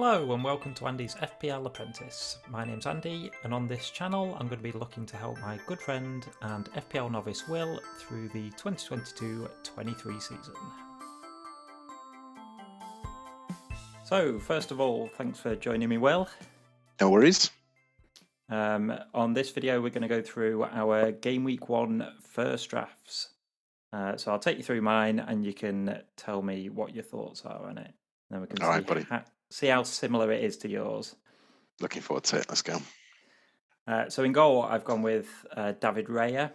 Hello and welcome to Andy's FPL Apprentice. My name's Andy, and on this channel I'm going to be looking to help my good friend and FPL novice Will through the 2022-23 season. So first of all, thanks for joining me, Will. No worries. On this video we're going to go through our Game Week 1 first drafts. So I'll take you through mine and you can tell me what your thoughts are on it. Then we can see how similar it is to yours. Looking forward to it. Let's go. So in goal, I've gone with David Raya,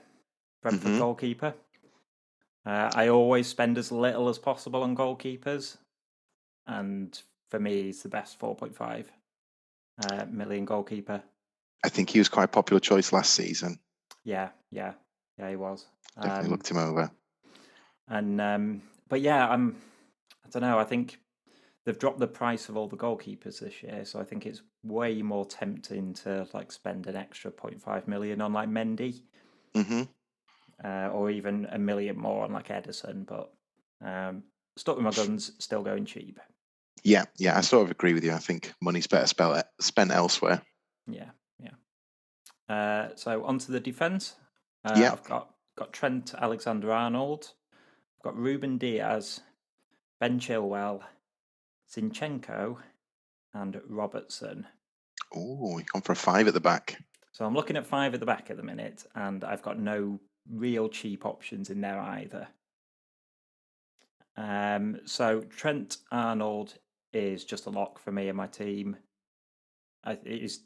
Brentford goalkeeper. I always spend as little as possible on goalkeepers. And for me, he's the best 4.5 million goalkeeper. I think he was quite a popular choice last season. Yeah, he was. Definitely looked him over. And but yeah, I don't know. I think they've dropped the price of all the goalkeepers this year, so I think it's way more tempting to spend an extra 0.5 million on Mendy, or even $1 million more on Edison. But stuck with my guns, still going cheap. Yeah, I sort of agree with you. I think money's better spent elsewhere. Yeah. So onto the defence. I've got Trent Alexander-Arnold. I've got Ruben Diaz, Ben Chilwell, Zinchenko, and Robertson. Oh, you've gone for a 5 at the back. So I'm looking at 5 at the back at the minute, and I've got no real cheap options in there either. So Trent Arnold is just a lock for me and my team. He's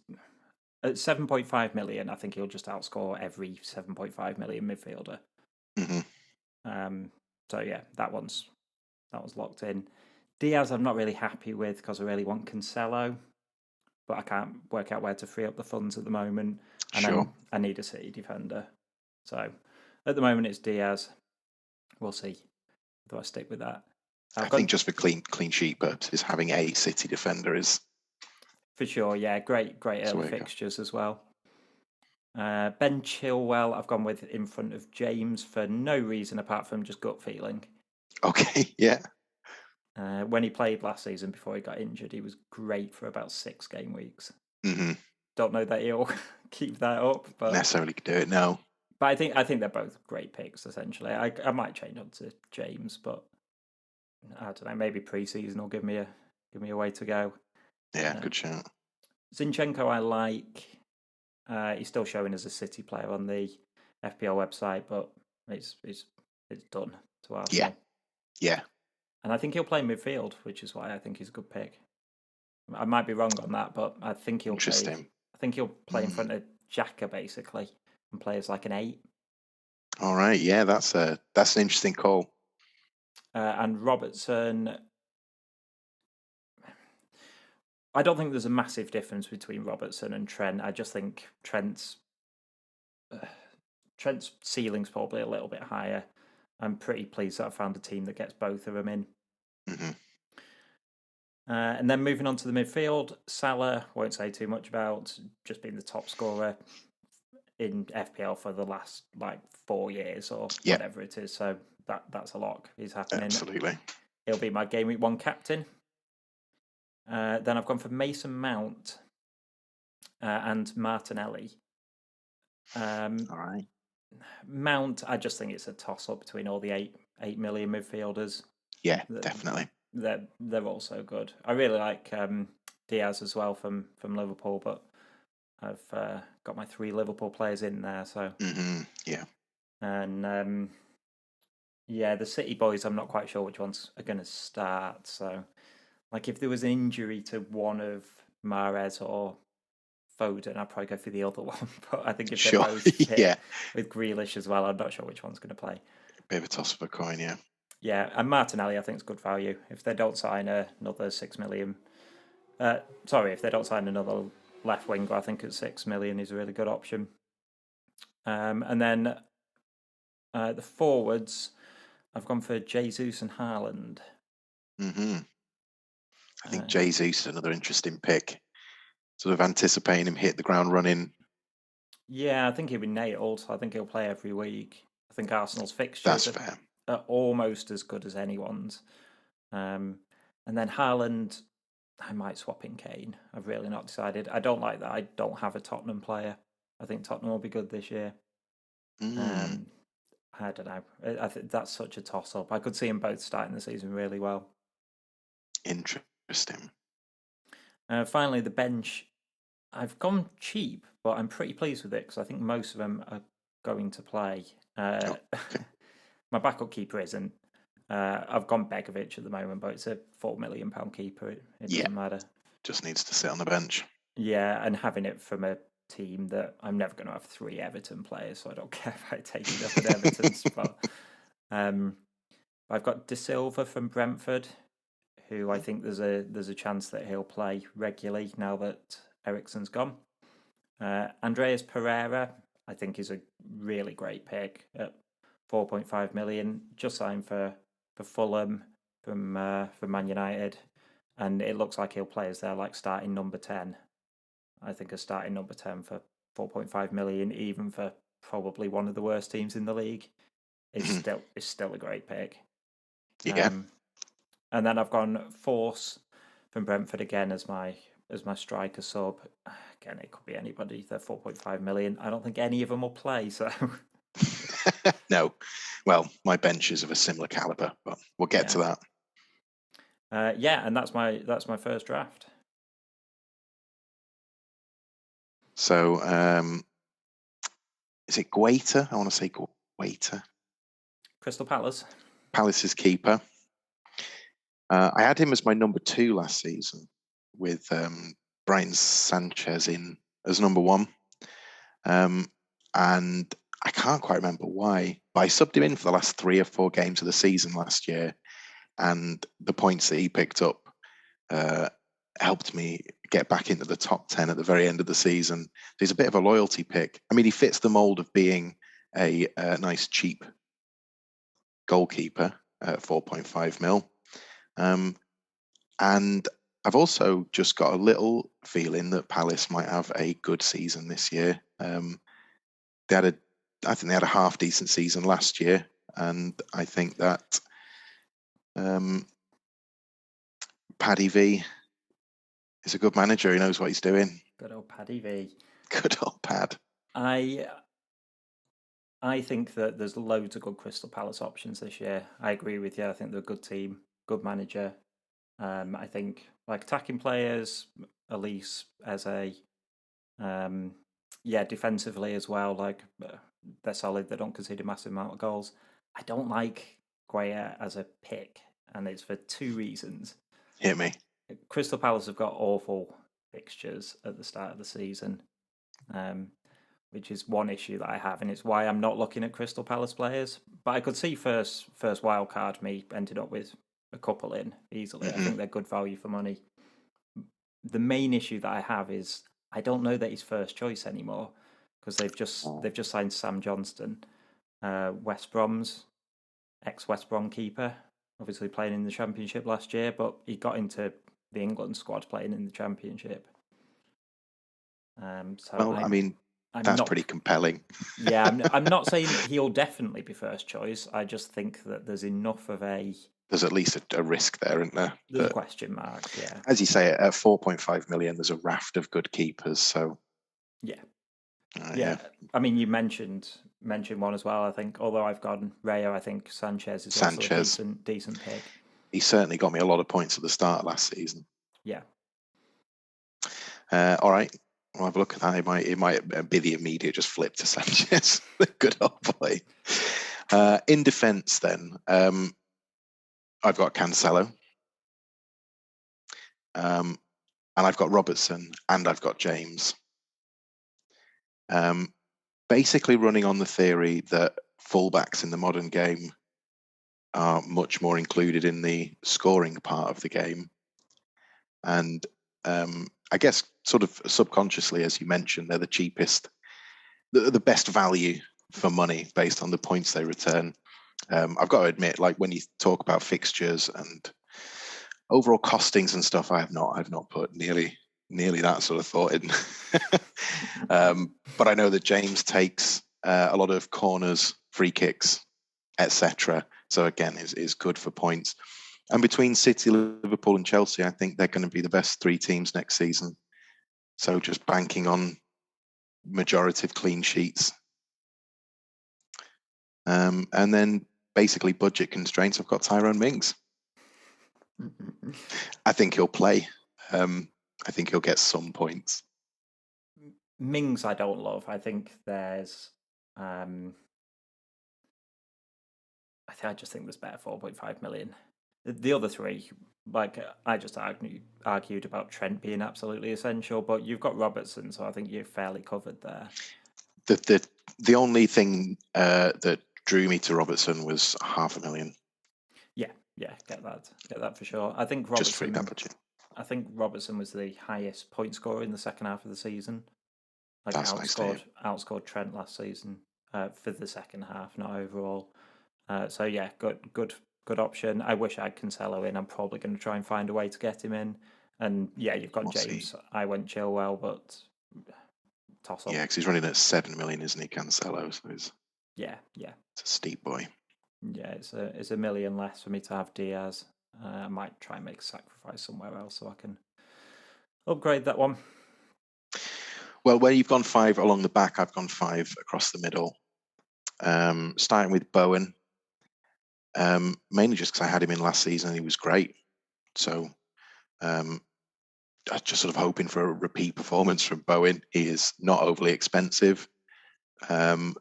at 7.5 million. I think he'll just outscore every 7.5 million midfielder. So yeah, that one's locked in. Diaz I'm not really happy with because I really want Cancelo, but I can't work out where to free up the funds at the moment. And I need a City defender. So at the moment it's Diaz. We'll see. Do I stick with that? I think just for clean sheet purposes, having a City defender is... For sure, yeah. Great early fixtures as well. Ben Chilwell I've gone with in front of James for no reason apart from just gut feeling. Okay, yeah. When he played last season before he got injured, he was great for about 6 game weeks. Don't know that he'll keep that up, but necessarily do it now. But I think they're both great picks. Essentially, I might change on to James, but I don't know. Maybe pre-season will give me a way to go. Yeah, good shout. Zinchenko I like. He's still showing as a City player on the FPL website, but it's done to Arsenal. Yeah. And I think he'll play midfield, which is why I think he's a good pick. I might be wrong on that, but I think he'll play. I think he'll play in front of Xhaka basically, and play as an 8. All right, yeah, that's an interesting call. And Robertson, I don't think there's a massive difference between Robertson and Trent. I just think Trent's ceiling's probably a little bit higher. I'm pretty pleased that I found a team that gets both of them in. And then moving on to the midfield, Salah, won't say too much about, just being the top scorer in FPL for the last 4 years or whatever it is. So that's a lock. He's happening. Absolutely. He'll be my Game Week 1 captain. Then I've gone for Mason Mount and Martinelli. All right. Mount, I just think it's a toss-up between all the 8 million midfielders. Yeah, definitely. They're all so good. I really like Diaz as well from Liverpool, but I've got my 3 Liverpool players in there. So yeah. And the City boys, I'm not quite sure which ones are going to start. So if there was an injury to one of Mahrez or Foden, I'd probably go for the other one. But I think if they're both fit with Grealish as well, I'm not sure which one's going to play. A bit of a toss of a coin, yeah. Yeah, and Martinelli I think is good value. If they don't sign another 6 million... if they don't sign another left winger, I think at 6 million is a really good option. And then the forwards, I've gone for Jesus and Haaland. I think Jesus is another interesting pick. Sort of anticipating him hit the ground running. Yeah, I think he'll be nailed. I think he'll play every week. I think Arsenal's fixtures are almost as good as anyone's. And then Haaland, I might swap in Kane. I've really not decided. I don't like that I don't have a Tottenham player. I think Tottenham will be good this year. I don't know. I think that's such a toss-up. I could see them both starting the season really well. Interesting. Finally, the bench. I've gone cheap, but I'm pretty pleased with it because I think most of them are going to play. Okay. My backup keeper isn't. I've gone Begovic at the moment, but it's a £4 million keeper. It doesn't matter. Just needs to sit on the bench. Yeah, and having it from a team that I'm never going to have 3 Everton players, so I don't care if I take it up at Everton's spot. I've got De Silva from Brentford, who I think there's a chance that he'll play regularly now that Eriksen's gone. Andreas Pereira, I think, is a really great pick at 4.5 million. Just signed for Fulham from Man United, and it looks like he'll play as their starting number 10. I think a starting number 10 for 4.5 million, even for probably one of the worst teams in the league, is still a great pick. Yeah. And then I've gone Force from Brentford again as my striker sub. Again, it could be anybody. They're 4.5 million. I don't think any of them will play. So no. Well, my bench is of a similar caliber, but we'll get to that. And that's my first draft. So, is it Guaita? I want to say Guaita. Crystal Palace. Palace's keeper. I had him as my number 2 last season, with Brian Sanchez in as number 1. And I can't quite remember why, but I subbed him in for the last 3 or 4 games of the season last year, and the points that he picked up helped me get back into the top 10 at the very end of the season. He's a bit of a loyalty pick. I mean, he fits the mold of being a nice, cheap goalkeeper at 4.5 mil. And I've also just got a little feeling that Palace might have a good season this year. I think they had a half decent season last year, and I think that Paddy V is a good manager. He knows what he's doing. Good old Paddy V. Good old Pad. I think that there's loads of good Crystal Palace options this year. I agree with you. I think they're a good team, good manager. I think attacking players, Elise as a defensively as well. They're solid. They don't concede a massive amount of goals. I don't like Guaya as a pick, and it's for 2 reasons. Hit me. Crystal Palace have got awful fixtures at the start of the season, which is one issue that I have, and it's why I'm not looking at Crystal Palace players. But I could see first wild card me ended up with a couple in easily. I think they're good value for money. The main issue that I have is I don't know that he's first choice anymore, because they've just signed Sam Johnston, West Brom's ex-West Brom keeper, obviously playing in the Championship last year, but he got into the England squad playing in the Championship. That's pretty compelling. Yeah, I'm not saying he'll definitely be first choice. I just think that there's enough of there's at least a risk there, isn't there? There's a question mark, yeah. As you say, at 4.5 million, there's a raft of good keepers. So yeah. I mean, you mentioned one as well. I think, although I've gone Rayo, I think Sanchez is also a decent pick. He certainly got me a lot of points at the start of last season. Yeah. All right. We'll have a look at that. It might be the immediate just flip to Sanchez. Good old boy. In defence, then, I've got Cancelo, and I've got Robertson, and I've got James. Basically running on the theory that fullbacks in the modern game are much more included in the scoring part of the game. And I guess sort of subconsciously, as you mentioned, they're the cheapest, the best value for money based on the points they return. I've got to admit, when you talk about fixtures and overall costings and stuff, I have not put nearly that sort of thought in. But I know that James takes a lot of corners, free kicks, etc. So again, is good for points. And between City, Liverpool, and Chelsea, I think they're going to be the best 3 teams next season. So just banking on majority of clean sheets. And then basically budget constraints. I've got Tyrone Mings. I think he'll play. I think he'll get some points. Mings, I don't love. I think there's. I just think there's better 4.5 million. The other 3, like I just argued about Trent being absolutely essential, but you've got Robertson, so I think you're fairly covered there. The only thing that drew me to Robertson was 500,000. Yeah, get that for sure. I think Robertson just free that budget. I think Robertson was the highest point scorer in the second half of the season. Like That's outscored Trent last season for the second half, not overall. So yeah, good option. I wish I had Cancelo in. I'm probably going to try and find a way to get him in. And yeah, you've got James. I went Chilwell, but toss up. Yeah, because he's running at 7 million, isn't he, Cancelo? So it's it's a steep boy. Yeah, it's a million less for me to have Diaz. I might try and make a sacrifice somewhere else so I can upgrade that one. Well, where you've gone 5 along the back, I've gone 5 across the middle. Starting with Bowen, mainly just because I had him in last season and he was great. So I'm just sort of hoping for a repeat performance from Bowen. He is not overly expensive, but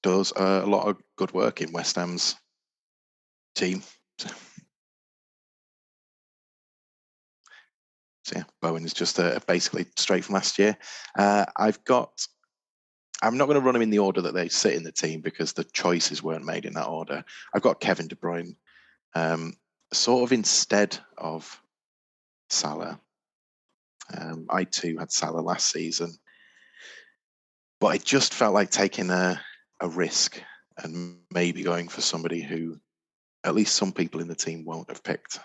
does a lot of good work in West Ham's team. So yeah, Bowen is just basically straight from last year. I'm not going to run him in the order that they sit in the team because the choices weren't made in that order. I've got Kevin De Bruyne, sort of instead of Salah. I too had Salah last season, but I just felt like taking a risk and maybe going for somebody who at least some people in the team won't have picked.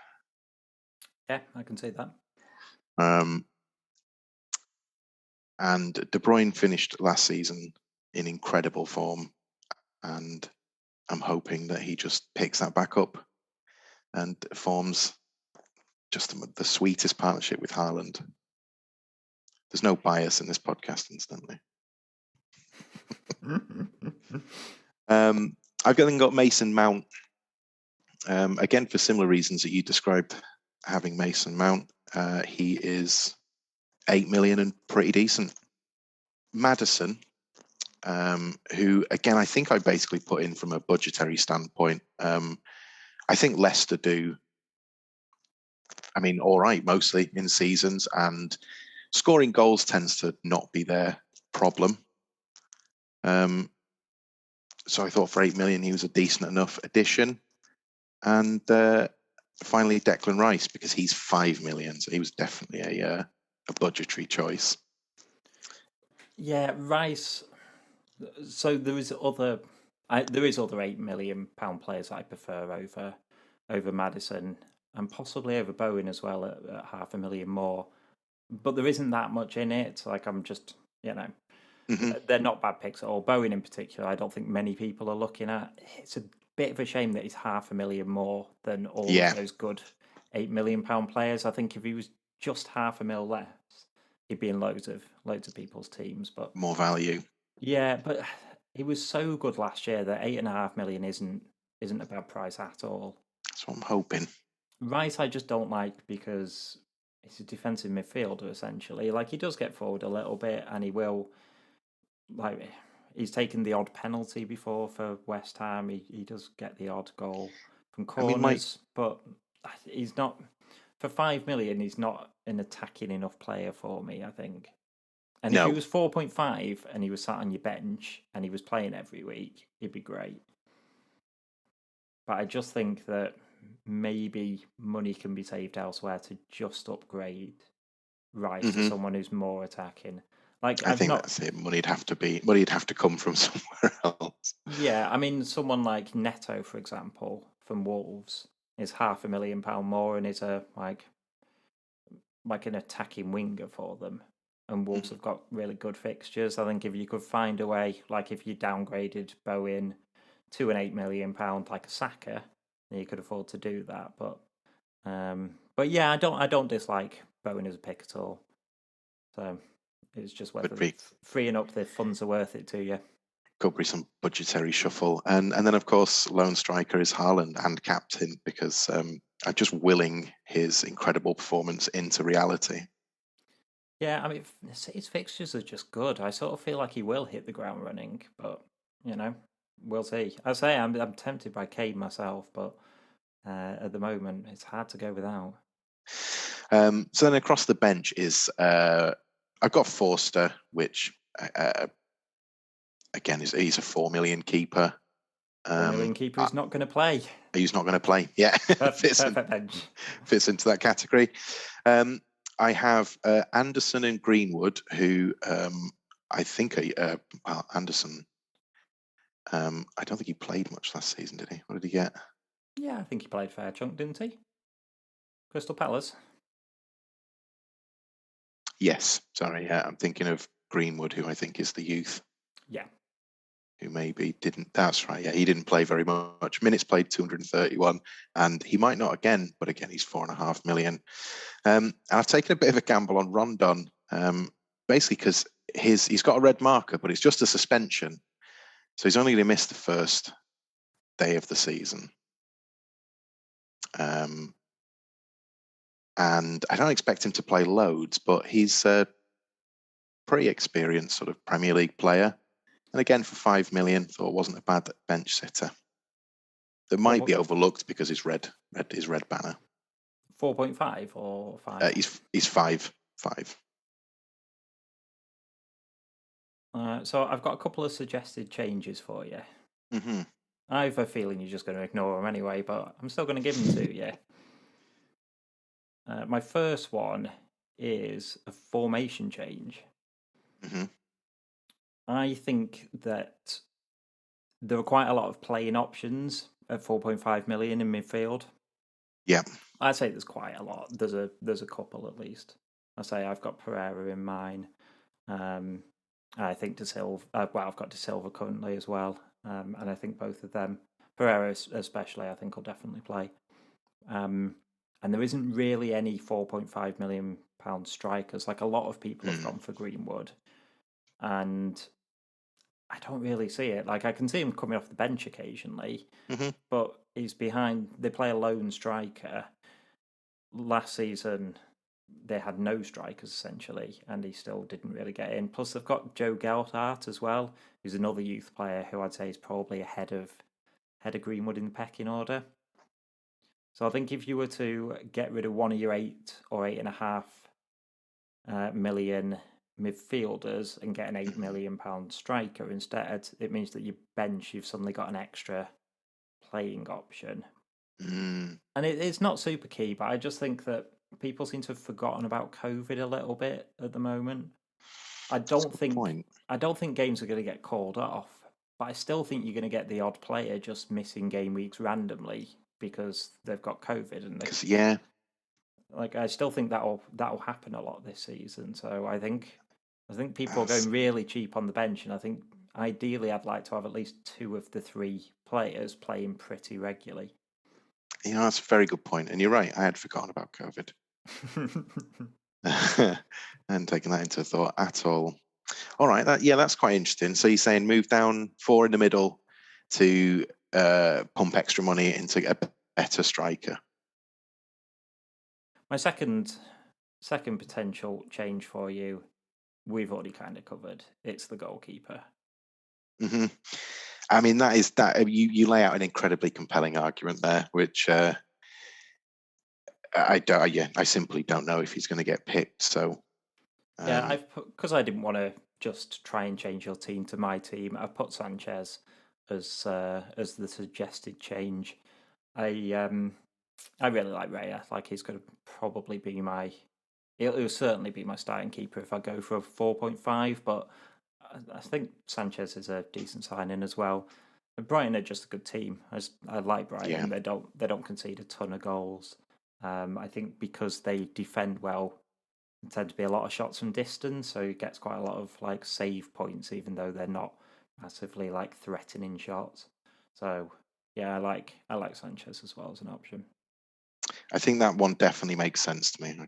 Yeah, I can see that. And De Bruyne finished last season in incredible form, and I'm hoping that he just picks that back up and forms just the sweetest partnership with Haaland. There's no bias in this podcast, instantly. I've then got Mason Mount. Again, for similar reasons that you described having Mason Mount. He is 8 million and pretty decent. Maddison, who, again, I think I basically put in from a budgetary standpoint. I think Leicester do, all right, mostly in seasons, and scoring goals tends to not be their problem. So I thought for 8 million, he was a decent enough addition. And finally, Declan Rice, because he's 5 million. So he was definitely a budgetary choice. Yeah, Rice. So there is other £8 million players I prefer over Maddison and possibly over Bowen as well at 500,000 more. But there isn't that much in it. Like I'm just, they're not bad picks at all. Bowen in particular, I don't think many people are looking at. It's a bit of a shame that he's 500,000 more than all of those good £8 million players. I think if he was just 500,000 less, he'd be in loads of people's teams. But more value. Yeah, but he was so good last year that 8.5 million isn't a bad price at all. That's what I'm hoping. Rice, I just don't like because he's a defensive midfielder essentially. Like he does get forward a little bit, and he will. Like he's taken the odd penalty before for West Ham. He does get the odd goal from corners, but he's not for 5 million. He's not an attacking enough player for me, I think. And if he was 4.5 and he was sat on your bench and he was playing every week, it'd be great. But I just think that maybe money can be saved elsewhere to just upgrade Rice to someone who's more attacking. Like I think that's it. Money'd have to come from somewhere else. Yeah, someone like Neto, for example, from Wolves, is £500,000 more and is like an attacking winger for them. And Wolves have got really good fixtures. I think if you could find a way, like if you downgraded Bowen to an £8 million like a Saka, you could afford to do that. But yeah, I don't dislike Bowen as a pick at all. So it's just whether freeing up the funds are worth it to you. Could be some budgetary shuffle, and then of course lone striker is Haaland and captain, because I'm just willing his incredible performance into reality. Yeah, I mean, his fixtures are just good. I sort of feel like he will hit the ground running, but we'll see. I say I'm tempted by Kane myself, but at the moment it's hard to go without. So then across the bench is I've got Forster, which again he's a 4 million keeper. 4 million keeper who's not going to play. He's not going to play. Yeah, perfect bench. Fits into that category. I have Anderson and Greenwood, who I think Anderson. I don't think he played much last season, did he? What did he get? Yeah, I think he played fair chunk, didn't he? Crystal Palace. Yes, sorry. Yeah, I'm thinking of Greenwood, who I think is the youth. Yeah. Who maybe didn't. That's right. Yeah, he didn't play very much. Minutes played 231, and he might not again. But again, he's 4.5 million. And I've taken a bit of a gamble on Rondon, basically because he's got a red marker, but it's just a suspension, so he's only going to miss the first day of the season. And I don't expect him to play loads, but he's a pretty experienced sort of Premier League player. And again, for 5 million, thought it wasn't a bad bench sitter. That might be overlooked because his red banner. 4.5 or 5? He's 5. So I've got a couple of suggested changes for you. Mm-hmm. I have a feeling you're just going to ignore them anyway, but I'm still going to give them to you. My first one is a formation change. Mm-hmm. I think that there are quite a lot of playing options at 4.5 million in midfield. Yeah, I'd say there's quite a lot. There's a couple at least. I say I've got Pereira in mine. I think De Silva. I've got De Silva currently as well, and I think both of them, Pereira especially, I think will definitely play. And there isn't really any 4.5 million pound strikers. Like a lot of people have gone for Greenwood, and I don't really see it. Like I can see him coming off the bench occasionally, but he's behind. They play a lone striker. Last season, they had no strikers essentially, and he still didn't really get in. Plus, they've got Joe Gelhardt as well, who's another youth player who I'd say is probably ahead of Greenwood in the pecking order. So I think if you were to get rid of one of your 8 or 8.5 million midfielders and get an £8 million striker instead, it means that your bench, you've suddenly got an extra playing option. And it's not super key, but I just think that people seem to have forgotten about COVID a little bit at the moment. I don't think games are going to get called off, but I still think you're going to get the odd player just missing game weeks randomly because they've got COVID, and I still think that'll happen a lot this season. So I think people are going really cheap on the bench, and I think ideally I'd like to have at least 2 of the 3 players playing pretty regularly. That's a very good point, and you're right. I had forgotten about COVID. And taking that into thought at all. All right, that's quite interesting. So you're saying move down 4 in the middle to pump extra money into a better striker. My second potential change for you, we've already kind of covered. It's the goalkeeper. Mm-hmm. I mean, that you lay out an incredibly compelling argument there, which I simply don't know if he's going to get picked. So because I didn't want to just try and change your team to my team, I put Sanchez as the suggested change. I really like Raya. Like he's going to probably be It'll certainly be my starting keeper if I go for a 4.5. But I think Sanchez is a decent signing as well. And Brighton are just a good team. I like Brighton. Yeah. They don't concede a ton of goals. I think because they defend well, there tend to be a lot of shots from distance, so he gets quite a lot of like save points, even though they're not massively like threatening shots. So Yeah, I like Sanchez as well as an option. I think that one definitely makes sense to me. I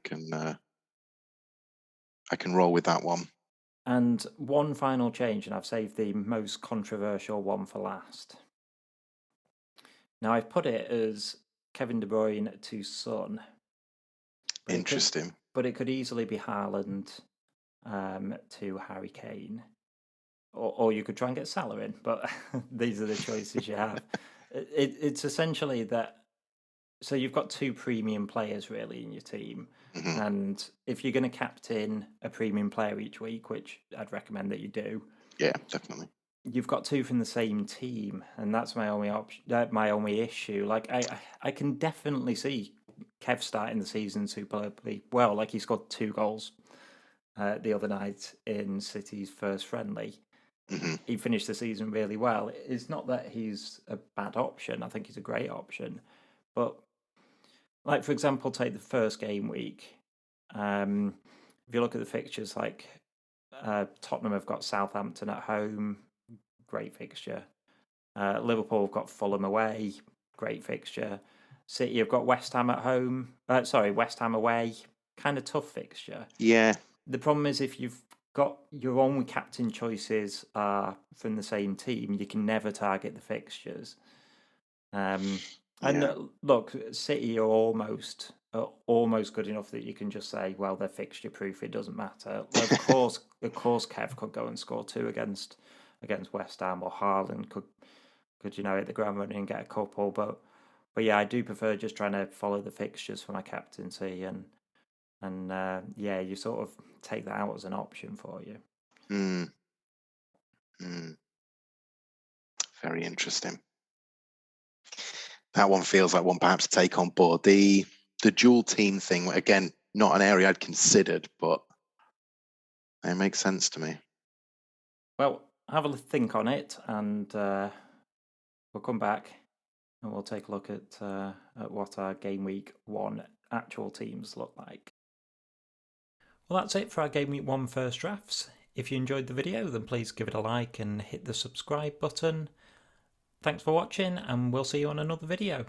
can roll with that one. And one final change, and I've saved the most controversial one for last. Now I've put it as Kevin De Bruyne to Son. Interesting. But it could easily be Haaland to Harry Kane. Or you could try and get Salah in, but these are the choices you have. It's essentially that. So you've got two premium players really in your team, and if you're going to captain a premium player each week, which I'd recommend that you do, yeah, definitely, you've got two from the same team, and that's my only option. My only issue. Like I can definitely see Kev starting the season superbly well. Like he scored 2 goals the other night in City's first friendly. He finished the season really well. It's not that he's a bad option. I think he's a great option. But, like, for example, take the first game week. If you look at the fixtures, like Tottenham have got Southampton at home, great fixture. Liverpool have got Fulham away, great fixture. City have got West Ham at home. West Ham away, kind of tough fixture. Yeah. The problem is if you've got your only captain choices are from the same team, you can never target the fixtures. And look, City are almost good enough that you can just say, well, they're fixture proof. It doesn't matter. Of course, Kev could go and score 2 against West Ham, or Haaland could hit the ground running and get a couple. But yeah, I do prefer just trying to follow the fixtures for my captaincy, and you sort of take that out as an option for you. Very interesting. That one feels like one perhaps to take on board. The dual team thing, again, not an area I'd considered, but it makes sense to me. Well, have a think on it, and we'll come back and we'll take a look at what our game week 1 actual teams look like. Well, that's it for our game week 1 first drafts. If you enjoyed the video, then please give it a like and hit the subscribe button. Thanks for watching, and we'll see you on another video.